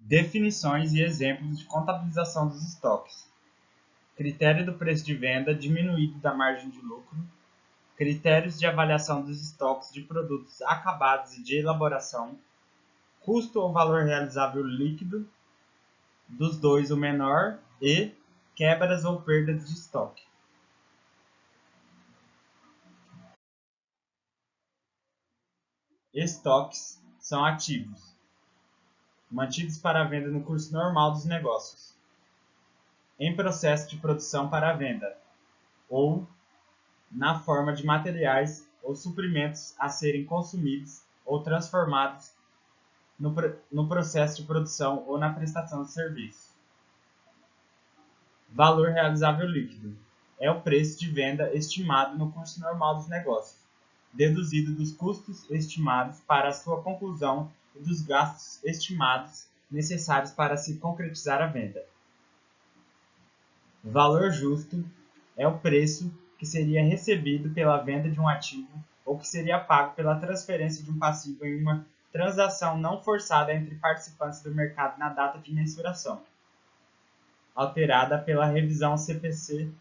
Definições e exemplos de contabilização dos estoques. Critério do preço de venda diminuído da margem de lucro. Critérios de avaliação dos estoques de produtos acabados e de elaboração. Custo ou valor realizável líquido, dos dois o menor, e quebras ou perdas de estoque. Estoques são ativos mantidos para venda no curso normal dos negócios, em processo de produção para venda, ou na forma de materiais ou suprimentos a serem consumidos ou transformados no processo de produção ou na prestação de serviço. Valor realizável líquido é o preço de venda estimado no curso normal dos negócios, deduzido dos custos estimados para a sua conclusão e dos gastos estimados necessários para se concretizar a venda. Valor justo é o preço que seria recebido pela venda de um ativo ou que seria pago pela transferência de um passivo em uma transação não forçada entre participantes do mercado na data de mensuração, alterada pela revisão CPC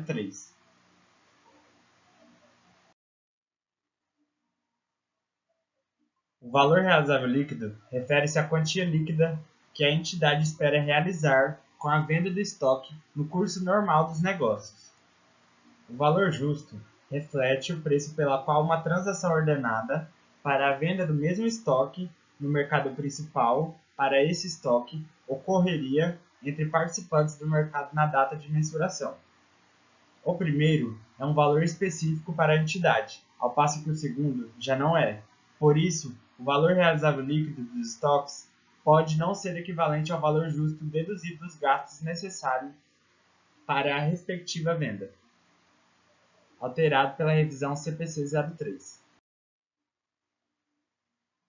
03. O valor realizável líquido refere-se à quantia líquida que a entidade espera realizar com a venda do estoque no curso normal dos negócios. O valor justo reflete o preço pela qual uma transação ordenada para a venda do mesmo estoque no mercado principal para esse estoque ocorreria entre participantes do mercado na data de mensuração. O primeiro é um valor específico para a entidade, ao passo que o segundo já não é. Por isso, o valor realizável líquido dos estoques pode não ser equivalente ao valor justo deduzido dos gastos necessários para a respectiva venda, alterado pela revisão CPC 03.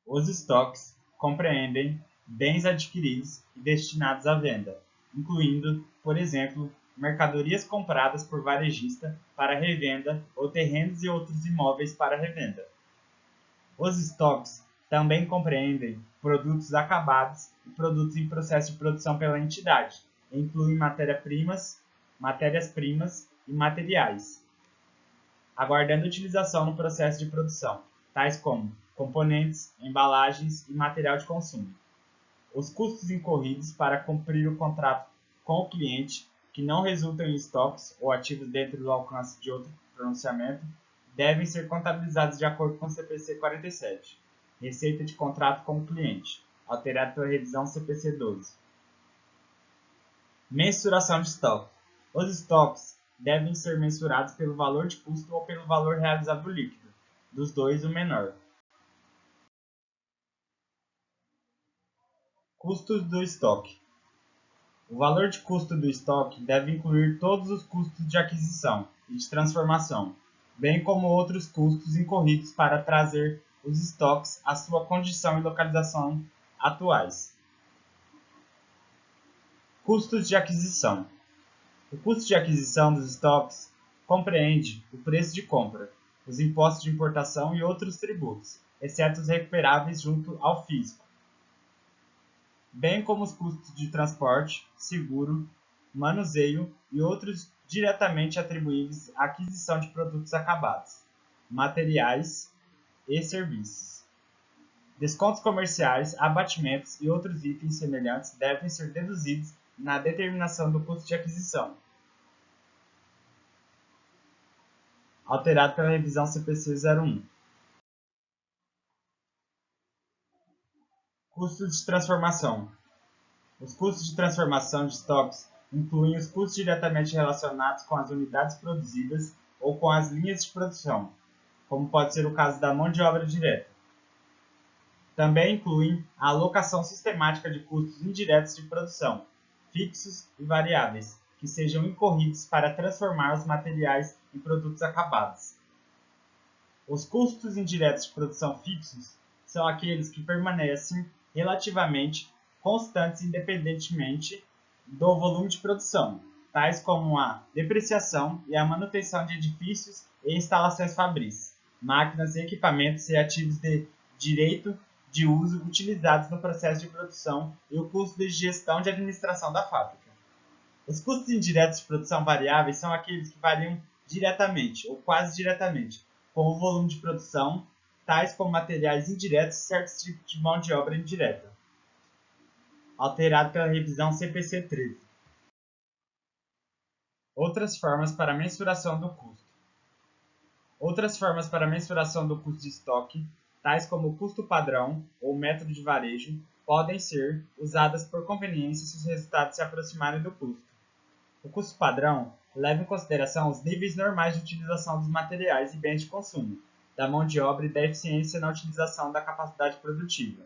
Os estoques compreendem bens adquiridos e destinados à venda, incluindo, por exemplo, mercadorias compradas por varejista para revenda ou terrenos e outros imóveis para revenda. Os estoques também compreendem produtos acabados e produtos em processo de produção pela entidade, e incluem matérias-primas e materiais, aguardando utilização no processo de produção, tais como componentes, embalagens e material de consumo. Os custos incorridos para cumprir o contrato com o cliente, que não resultam em estoques ou ativos dentro do alcance de outro pronunciamento, devem ser contabilizados de acordo com o CPC 47, Receita de contrato com o cliente, alterado pela revisão CPC 12. Mensuração de estoque. Os estoques devem ser mensurados pelo valor de custo ou pelo valor realizável líquido, dos dois o menor. Custos do estoque. O valor de custo do estoque deve incluir todos os custos de aquisição e de transformação, bem como outros custos incorridos para trazer os estoques à sua condição e localização atuais. Custos de aquisição. O custo de aquisição dos estoques compreende o preço de compra, os impostos de importação e outros tributos, exceto os recuperáveis junto ao fisco, bem como os custos de transporte, seguro, manuseio e outros diretamente atribuíveis à aquisição de produtos acabados, materiais e serviços. Descontos comerciais, abatimentos e outros itens semelhantes devem ser deduzidos na determinação do custo de aquisição, alterado pela revisão CPC 01. Custos de transformação. Os custos de transformação de estoques incluem os custos diretamente relacionados com as unidades produzidas ou com as linhas de produção, como pode ser o caso da mão de obra direta. Também incluem a alocação sistemática de custos indiretos de produção, fixos e variáveis, que sejam incorridos para transformar os materiais em produtos acabados. Os custos indiretos de produção fixos são aqueles que permanecem relativamente constantes independentemente do volume de produção, tais como a depreciação e a manutenção de edifícios e instalações fabris, máquinas, equipamentos e ativos de direito de uso utilizados no processo de produção e o custo de gestão de administração da fábrica. Os custos indiretos de produção variáveis são aqueles que variam diretamente ou quase diretamente com o volume de produção, tais como materiais indiretos e certos tipos de mão de obra indireta, alterado pela revisão CPC 13. Outras formas para mensuração do custo. Outras formas para mensuração do custo de estoque, tais como o custo padrão ou método de varejo, podem ser usadas por conveniência se os resultados se aproximarem do custo. O custo padrão leva em consideração os níveis normais de utilização dos materiais e bens de consumo, da mão de obra e da eficiência na utilização da capacidade produtiva.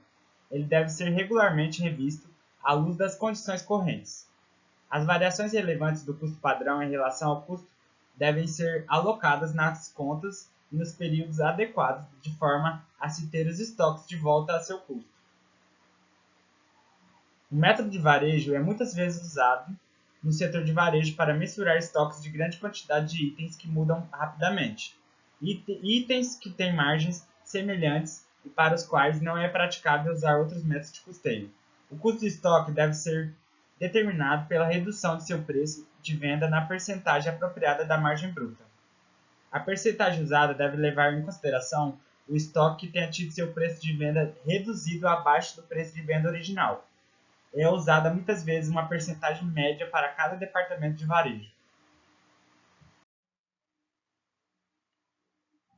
Ele deve ser regularmente revisto à luz das condições correntes. As variações relevantes do custo padrão em relação ao custo devem ser alocadas nas contas e nos períodos adequados, de forma a se ter os estoques de volta a seu custo. O método de varejo é muitas vezes usado no setor de varejo para mensurar estoques de grande quantidade de itens que mudam rapidamente, itens que têm margens semelhantes e para os quais não é praticável usar outros métodos de custeio. O custo de estoque deve ser determinado pela redução de seu preço de venda na percentagem apropriada da margem bruta. A percentagem usada deve levar em consideração o estoque que tenha tido seu preço de venda reduzido abaixo do preço de venda original. É usada muitas vezes uma percentagem média para cada departamento de varejo.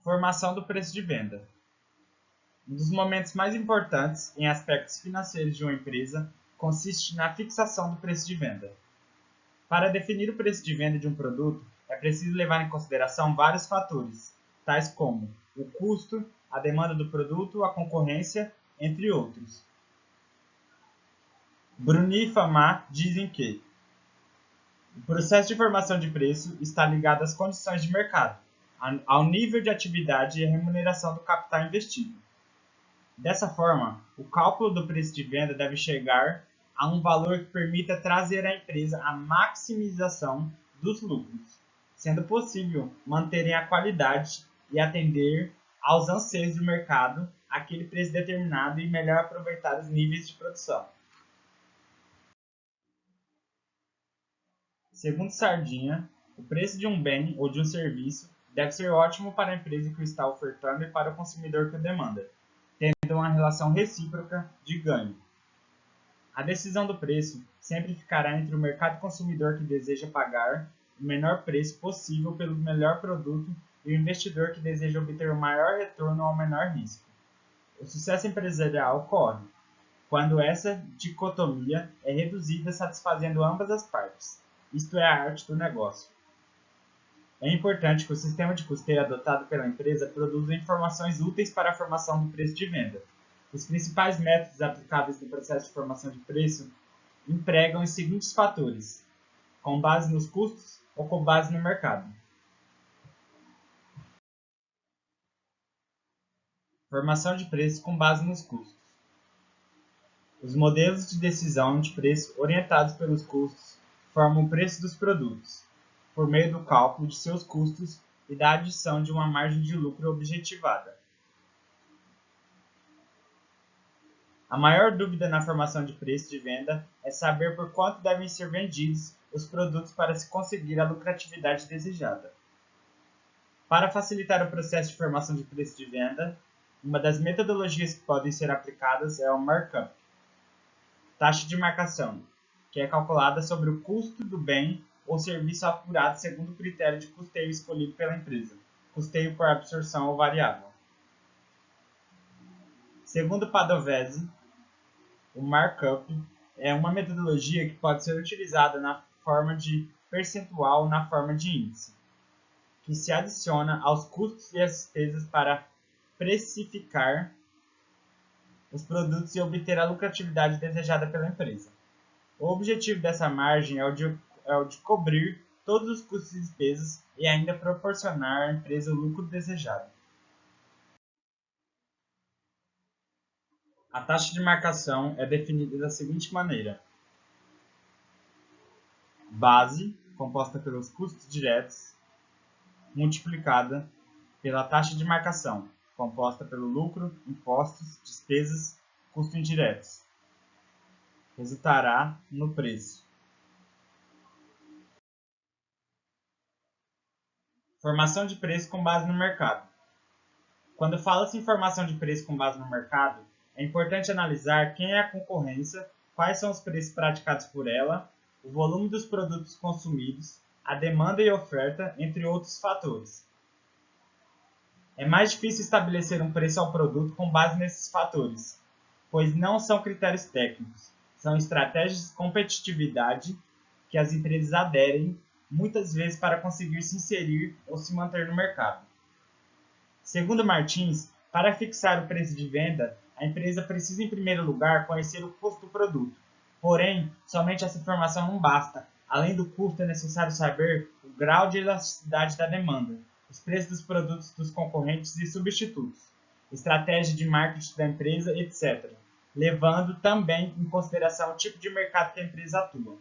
Formação do preço de venda. Um dos momentos mais importantes em aspectos financeiros de uma empresa consiste na fixação do preço de venda. Para definir o preço de venda de um produto, é preciso levar em consideração vários fatores, tais como o custo, a demanda do produto, a concorrência, entre outros. Bruni e Fama dizem que o processo de formação de preço está ligado às condições de mercado, ao nível de atividade e à remuneração do capital investido. Dessa forma, o cálculo do preço de venda deve chegar a um valor que permita trazer à empresa a maximização dos lucros, sendo possível manterem a qualidade e atender aos anseios do mercado àquele preço determinado e melhor aproveitar os níveis de produção. Segundo Sardinha, o preço de um bem ou de um serviço deve ser ótimo para a empresa que o está ofertando e para o consumidor que o demanda, tendo uma relação recíproca de ganho. A decisão do preço sempre ficará entre o mercado consumidor que deseja pagar o menor preço possível pelo melhor produto e o investidor que deseja obter o maior retorno ao menor risco. O sucesso empresarial ocorre quando essa dicotomia é reduzida satisfazendo ambas as partes. Isto é a arte do negócio. É importante que o sistema de custeio adotado pela empresa produza informações úteis para a formação do preço de venda. Os principais métodos aplicáveis no processo de formação de preço empregam os seguintes fatores, com base nos custos ou com base no mercado. Formação de preço com base nos custos. Os modelos de decisão de preço orientados pelos custos formam o preço dos produtos, por meio do cálculo de seus custos e da adição de uma margem de lucro objetivada. A maior dúvida na formação de preço de venda é saber por quanto devem ser vendidos os produtos para se conseguir a lucratividade desejada. Para facilitar o processo de formação de preço de venda, uma das metodologias que podem ser aplicadas é o markup, taxa de marcação, que é calculada sobre o custo do bem ou serviço apurado segundo o critério de custeio escolhido pela empresa, custeio por absorção ou variável. Segundo Padovese, o markup é uma metodologia que pode ser utilizada na forma de percentual ou na forma de índice, que se adiciona aos custos e às despesas para precificar os produtos e obter a lucratividade desejada pela empresa. O objetivo dessa margem é o de cobrir todos os custos e despesas e ainda proporcionar à empresa o lucro desejado. A taxa de marcação é definida da seguinte maneira: base, composta pelos custos diretos, multiplicada pela taxa de marcação, composta pelo lucro, impostos, despesas custos indiretos. Resultará no preço. Formação de preço com base no mercado. Quando fala-se em formação de preço com base no mercado, é importante analisar quem é a concorrência, quais são os preços praticados por ela, o volume dos produtos consumidos, a demanda e oferta, entre outros fatores. É mais difícil estabelecer um preço ao produto com base nesses fatores, pois não são critérios técnicos, são estratégias de competitividade que as empresas aderem, muitas vezes para conseguir se inserir ou se manter no mercado. Segundo Martins, para fixar o preço de venda, a empresa precisa, em primeiro lugar, conhecer o custo do produto. Porém, somente essa informação não basta. Além do custo, é necessário saber o grau de elasticidade da demanda, os preços dos produtos dos concorrentes e substitutos, estratégia de marketing da empresa, etc., levando também em consideração o tipo de mercado que a empresa atua.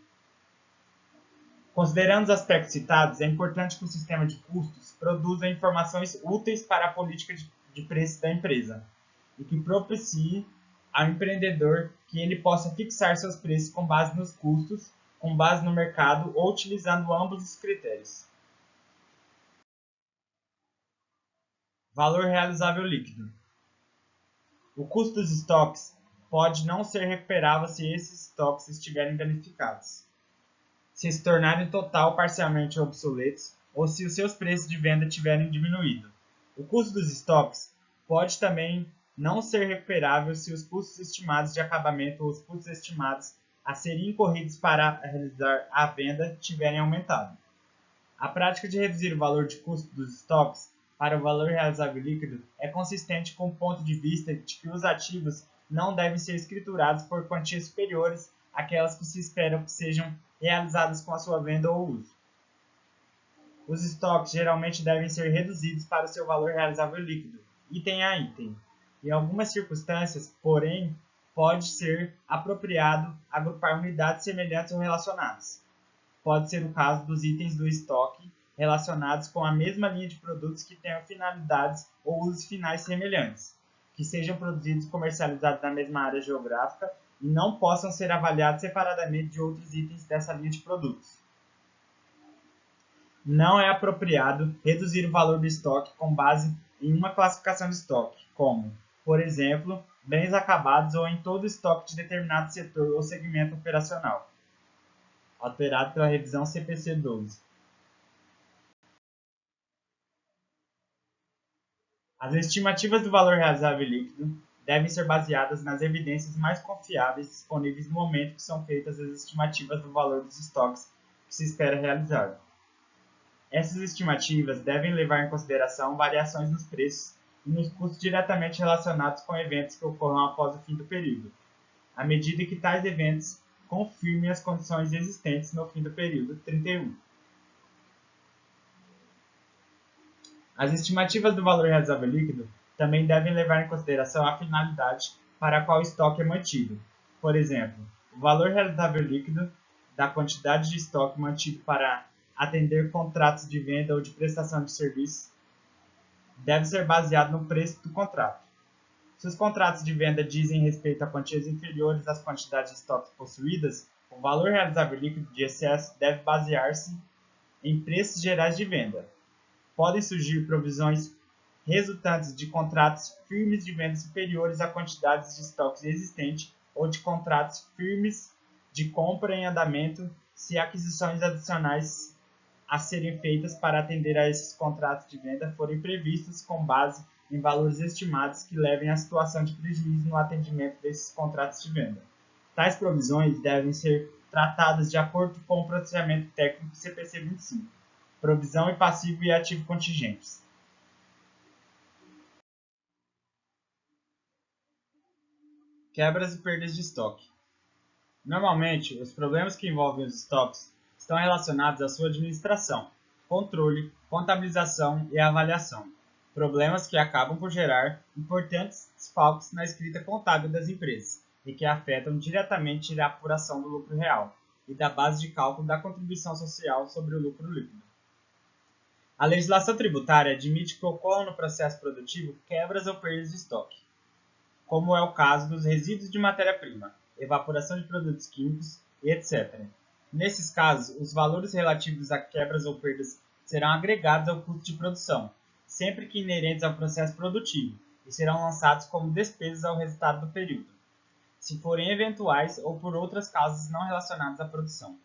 Considerando os aspectos citados, é importante que o sistema de custos produza informações úteis para a política de preço da empresa e que propicie ao empreendedor que ele possa fixar seus preços com base nos custos, com base no mercado ou utilizando ambos os critérios. Valor realizável líquido. O custo dos estoques pode não ser recuperável se esses estoques estiverem danificados, se tornarem total ou parcialmente obsoletos ou se os seus preços de venda tiverem diminuído. O custo dos estoques pode também não ser recuperável se os custos estimados de acabamento ou os custos estimados a serem incorridos para realizar a venda tiverem aumentado. A prática de reduzir o valor de custo dos estoques para o valor realizável líquido é consistente com o ponto de vista de que os ativos não devem ser escriturados por quantias superiores àquelas que se esperam que sejam realizadas com a sua venda ou uso. Os estoques geralmente devem ser reduzidos para o seu valor realizável líquido, item a item. Em algumas circunstâncias, porém, pode ser apropriado agrupar unidades semelhantes ou relacionadas. Pode ser o caso dos itens do estoque relacionados com a mesma linha de produtos que tenham finalidades ou usos finais semelhantes, que sejam produzidos e comercializados na mesma área geográfica e não possam ser avaliados separadamente de outros itens dessa linha de produtos. Não é apropriado reduzir o valor do estoque com base em uma classificação de estoque, como, por exemplo, bens acabados ou em todo o estoque de determinado setor ou segmento operacional, alterado pela revisão CPC 12. As estimativas do valor realizável líquido devem ser baseadas nas evidências mais confiáveis disponíveis no momento que são feitas as estimativas do valor dos estoques que se espera realizar. Essas estimativas devem levar em consideração variações nos preços e nos custos diretamente relacionados com eventos que ocorram após o fim do período, à medida que tais eventos confirmem as condições existentes no fim do período 31. As estimativas do valor realizável líquido também devem levar em consideração a finalidade para a qual o estoque é mantido. Por exemplo, o valor realizável líquido da quantidade de estoque mantido para atender contratos de venda ou de prestação de serviços deve ser baseado no preço do contrato. Se os contratos de venda dizem respeito a quantias inferiores às quantidades de estoques possuídas, o valor realizável líquido de excesso deve basear-se em preços gerais de venda. Podem surgir provisões resultantes de contratos firmes de venda superiores a quantidades de estoques existentes ou de contratos firmes de compra em andamento se aquisições adicionais a serem feitas para atender a esses contratos de venda forem previstos com base em valores estimados que levem à situação de prejuízo no atendimento desses contratos de venda. Tais provisões devem ser tratadas de acordo com o procedimento técnico CPC 25, provisão e passivo e ativo contingentes. Quebras e perdas de estoque. Normalmente, os problemas que envolvem os estoques estão relacionados à sua administração, controle, contabilização e avaliação. Problemas que acabam por gerar importantes desfalques na escrita contábil das empresas e que afetam diretamente a apuração do lucro real e da base de cálculo da contribuição social sobre o lucro líquido. A legislação tributária admite que ocorram no processo produtivo quebras ou perdas de estoque. como é o caso dos resíduos de matéria-prima, evaporação de produtos químicos e etc. Nesses casos, os valores relativos a quebras ou perdas serão agregados ao custo de produção, sempre que inerentes ao processo produtivo, e serão lançados como despesas ao resultado do período, se forem eventuais ou por outras causas não relacionadas à produção.